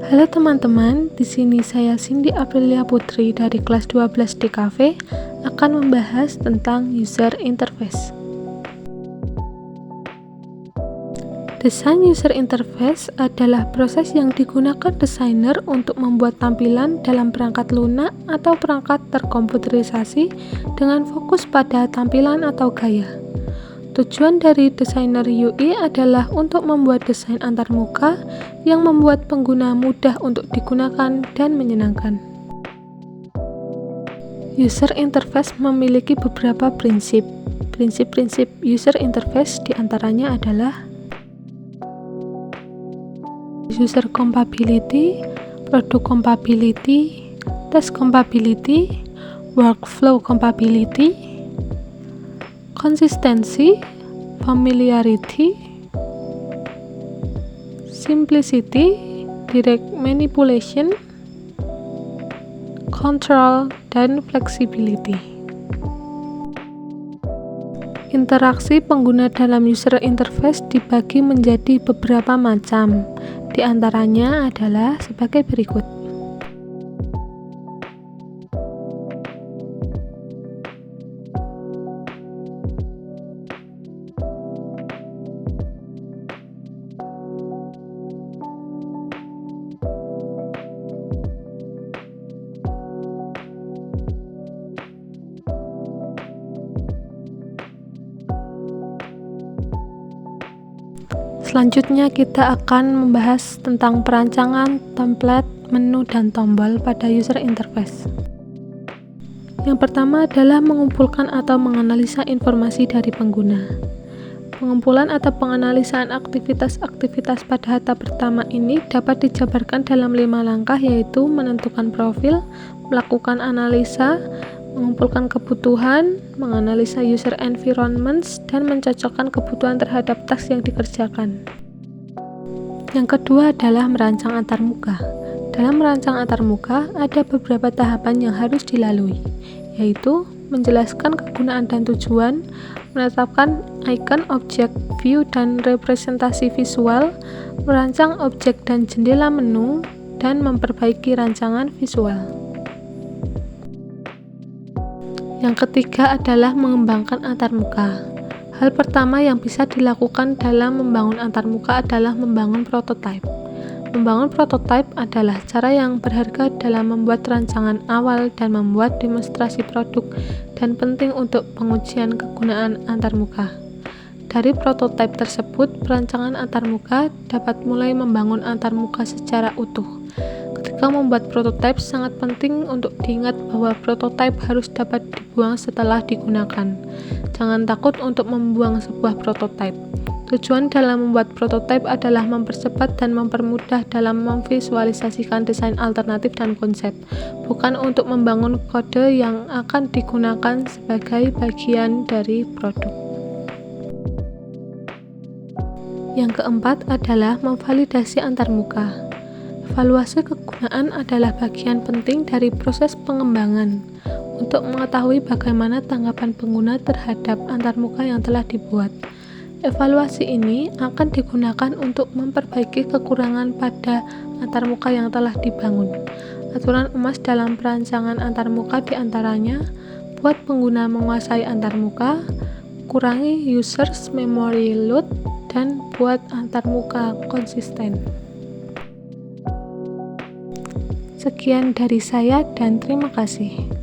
Halo teman-teman, di sini saya Cindy Aprilia Putri dari kelas 12 DKV akan membahas tentang user interface. Desain user interface adalah proses yang digunakan desainer untuk membuat tampilan dalam perangkat lunak atau perangkat terkomputerisasi dengan fokus pada tampilan atau gaya. Tujuan dari desainer UI adalah untuk membuat desain antarmuka yang membuat pengguna mudah untuk digunakan dan menyenangkan. User interface memiliki beberapa prinsip. Prinsip-prinsip user interface diantaranya adalah user compatibility, product compatibility, test compatibility, workflow compatibility, konsistensi, familiarity, simplicity, direct manipulation, control, dan flexibility. Interaksi pengguna dalam user interface dibagi menjadi beberapa macam. Di antaranya adalah sebagai berikut. Selanjutnya kita akan membahas tentang perancangan, template, menu, dan tombol pada user interface. Yang pertama adalah mengumpulkan atau menganalisa informasi dari pengguna. Pengumpulan atau penganalisaan aktivitas-aktivitas pada tahap pertama ini dapat dijabarkan dalam 5 langkah, yaitu menentukan profil, melakukan analisa, mengumpulkan kebutuhan, menganalisa user environments, dan mencocokkan kebutuhan terhadap task yang dikerjakan. Yang kedua adalah merancang antarmuka. Dalam merancang antarmuka, ada beberapa tahapan yang harus dilalui, yaitu menjelaskan kegunaan dan tujuan, menetapkan icon, objek, view, dan representasi visual, merancang objek dan jendela menu, dan memperbaiki rancangan visual. Yang ketiga adalah mengembangkan antarmuka. Hal pertama yang bisa dilakukan dalam membangun antarmuka adalah membangun prototipe. Membangun prototipe adalah cara yang berharga dalam membuat rancangan awal dan membuat demonstrasi produk, dan penting untuk pengujian kegunaan antarmuka. Dari prototipe tersebut, perancangan antarmuka dapat mulai membangun antarmuka secara utuh. Ketika membuat prototipe, sangat penting untuk diingat bahwa prototipe harus dapat dibuang setelah digunakan. Jangan takut untuk membuang sebuah prototipe. Tujuan dalam membuat prototipe adalah mempercepat dan mempermudah dalam memvisualisasikan desain alternatif dan konsep, bukan untuk membangun kode yang akan digunakan sebagai bagian dari produk. Yang keempat adalah memvalidasi antarmuka. Evaluasi kegunaan adalah bagian penting dari proses pengembangan untuk mengetahui bagaimana tanggapan pengguna terhadap antarmuka yang telah dibuat. Evaluasi ini akan digunakan untuk memperbaiki kekurangan pada antarmuka yang telah dibangun. Aturan emas dalam perancangan antarmuka diantaranya: buat pengguna menguasai antarmuka, kurangi users memory load, dan buat antarmuka konsisten. Sekian dari saya dan terima kasih.